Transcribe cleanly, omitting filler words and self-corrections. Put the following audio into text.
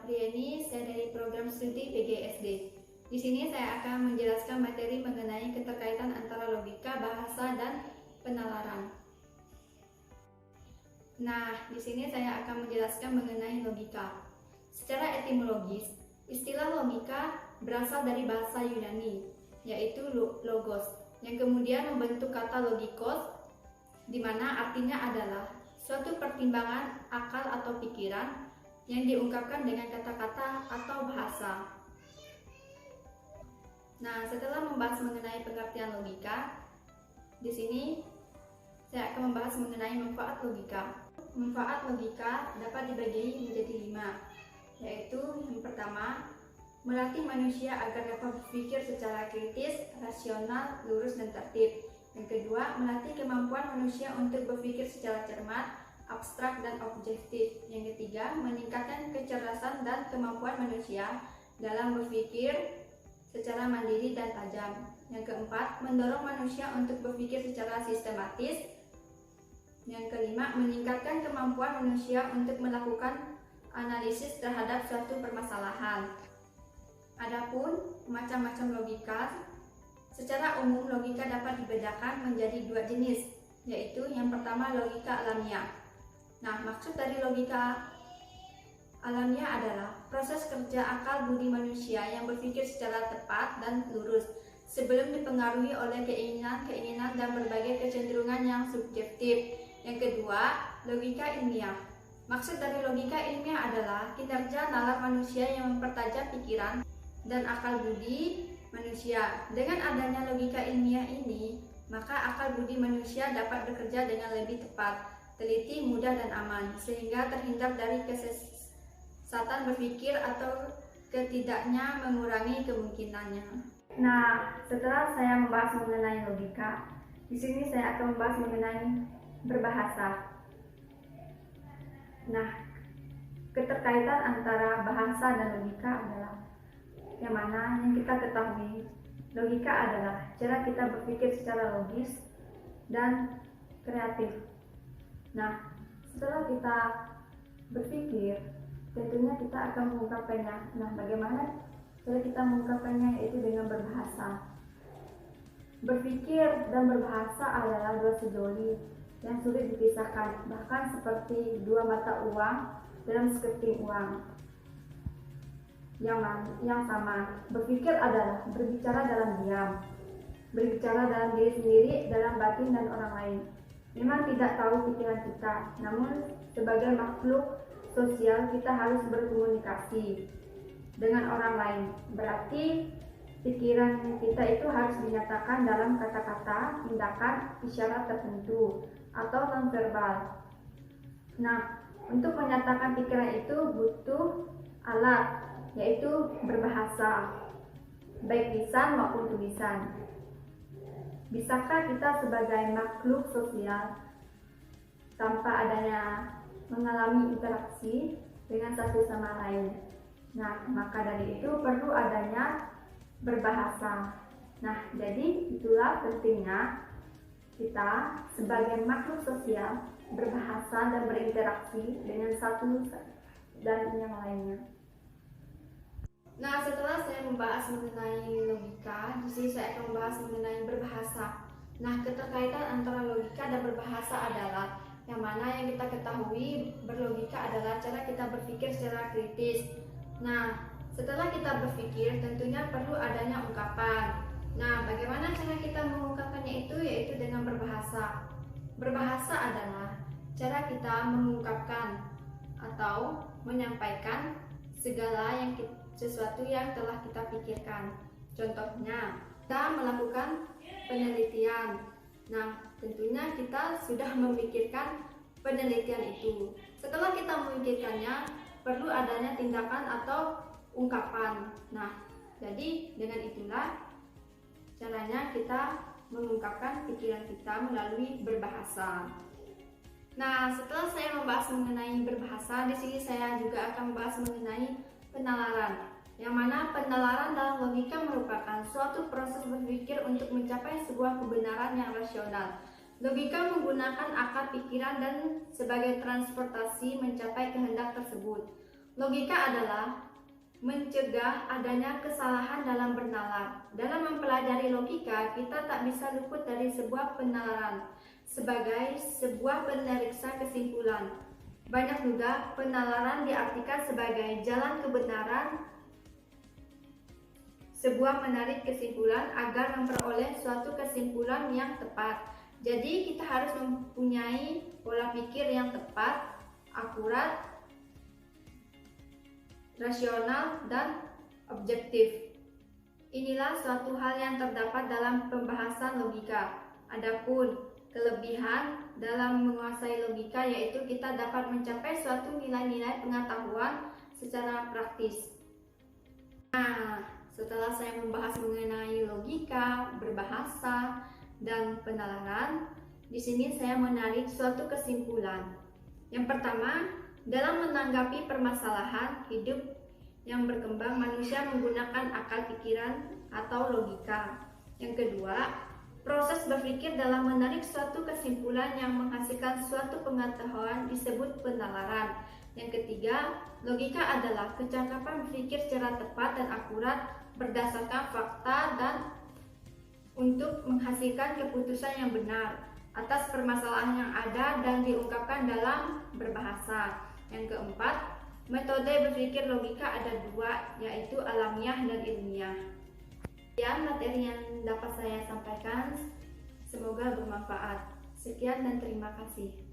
Apriani, saya dari program studi PGSD. Di sini saya akan menjelaskan materi mengenai keterkaitan antara logika, bahasa, dan penalaran. Nah, di sini saya akan menjelaskan mengenai logika. Secara etimologis, istilah logika berasal dari bahasa Yunani, yaitu logos, yang kemudian membentuk kata logikos, di mana artinya adalah suatu pertimbangan akal atau pikiran yang diungkapkan dengan kata-kata atau bahasa. Nah, setelah membahas mengenai pengertian logika, di sini saya akan membahas mengenai manfaat logika. Manfaat logika dapat dibagi menjadi 5, yaitu yang pertama, melatih manusia agar dapat berpikir secara kritis, rasional, lurus, dan tertib. Yang kedua, melatih kemampuan manusia untuk berpikir secara cermat, abstrak, dan objektif. Yang ketiga, meningkatkan kecerdasan dan kemampuan manusia dalam berpikir secara mandiri dan tajam. Yang keempat, mendorong manusia untuk berpikir secara sistematis. Yang kelima, meningkatkan kemampuan manusia untuk melakukan analisis terhadap suatu permasalahan. Adapun macam-macam logika, secara umum logika dapat dibedakan menjadi 2 jenis, yaitu yang pertama logika alamiah. Nah, maksud dari logika alamiah adalah proses kerja akal budi manusia yang berpikir secara tepat dan lurus sebelum dipengaruhi oleh keinginan dan berbagai kecenderungan yang subjektif. Yang kedua, logika ilmiah. Maksud dari logika ilmiah adalah kinerja nalar manusia yang mempertajam pikiran dan akal budi manusia. Dengan adanya logika ilmiah ini, maka akal budi manusia dapat bekerja dengan lebih tepat, teliti, mudah, dan aman, sehingga terhindar dari kesesatan berpikir atau ketidaknya mengurangi kemungkinannya. Nah, setelah saya membahas mengenai logika, di sini saya akan membahas mengenai berbahasa. Nah, keterkaitan antara bahasa dan logika adalah yang mana yang kita ketahui, logika adalah cara kita berpikir secara logis dan kreatif. Nah, setelah kita berpikir, tentunya kita akan mengungkapkannya. Nah, bagaimana cara kita mengungkapkannya? Yaitu dengan berbahasa. Berpikir dan berbahasa adalah 2 sejoli yang sulit dipisahkan, bahkan seperti 2 mata uang dalam sekeping uang yang sama. Berpikir adalah berbicara dalam diam, berbicara dalam diri sendiri, dalam batin dan orang lain. Memang tidak tahu pikiran kita, namun sebagai makhluk sosial kita harus berkomunikasi dengan orang lain. Berarti pikiran kita itu harus dinyatakan dalam kata-kata, tindakan, isyarat tertentu atau nonverbal. Nah, untuk menyatakan pikiran itu butuh alat, yaitu berbahasa, baik lisan maupun tulisan. Bisakah kita sebagai makhluk sosial tanpa adanya mengalami interaksi dengan satu sama lain? Nah, maka dari itu perlu adanya berbahasa. Nah, jadi itulah pentingnya kita sebagai makhluk sosial berbahasa dan berinteraksi dengan satu dan yang lainnya. Nah, setelah saya membahas mengenai logika, di sini saya akan membahas mengenai berbahasa. Nah, keterkaitan antara logika dan berbahasa adalah yang mana yang kita ketahui, berlogika adalah cara kita berpikir secara kritis. Nah, setelah kita berpikir, tentunya perlu adanya ungkapan. Nah, bagaimana cara kita mengungkapkannya itu? Yaitu dengan berbahasa. Berbahasa adalah cara kita mengungkapkan atau menyampaikan segala sesuatu yang telah kita pikirkan. Contohnya, kita melakukan penelitian. Nah, tentunya kita sudah memikirkan penelitian itu. Setelah kita memikirkannya, perlu adanya tindakan atau ungkapan. Nah, jadi dengan itulah caranya kita mengungkapkan pikiran kita melalui berbahasa. Nah, setelah saya membahas mengenai berbahasa, di sini saya juga akan membahas mengenai penalaran. Yang mana penalaran dalam logika merupakan suatu proses berpikir untuk mencapai sebuah kebenaran yang rasional. Logika menggunakan akal pikiran dan sebagai transportasi mencapai kehendak tersebut. Logika adalah mencegah adanya kesalahan dalam bernalar. Dalam mempelajari logika, kita tak bisa luput dari sebuah penalaran sebagai sebuah pemeriksa kesimpulan. Banyak juga penalaran diartikan sebagai jalan kebenaran, sebuah menarik kesimpulan agar memperoleh suatu kesimpulan yang tepat. Jadi kita harus mempunyai pola pikir yang tepat, akurat, rasional, dan objektif. Inilah suatu hal yang terdapat dalam pembahasan logika. Adapun kelebihan dalam menguasai logika yaitu kita dapat mencapai suatu nilai-nilai pengetahuan secara praktis. Nah, setelah saya membahas mengenai logika, berbahasa, dan penalaran, di sini saya menarik suatu kesimpulan. Yang pertama, dalam menanggapi permasalahan hidup yang berkembang, manusia menggunakan akal pikiran atau logika. Yang kedua, proses berpikir dalam menarik suatu kesimpulan yang menghasilkan suatu pengetahuan disebut penalaran. Yang ketiga, logika adalah kecakapan berpikir secara tepat dan akurat berdasarkan fakta dan untuk menghasilkan keputusan yang benar atas permasalahan yang ada dan diungkapkan dalam berbahasa. Yang keempat, metode berpikir logika ada dua, yaitu alamiah dan ilmiah. Sekian materi yang dapat saya sampaikan, semoga bermanfaat. Sekian dan terima kasih.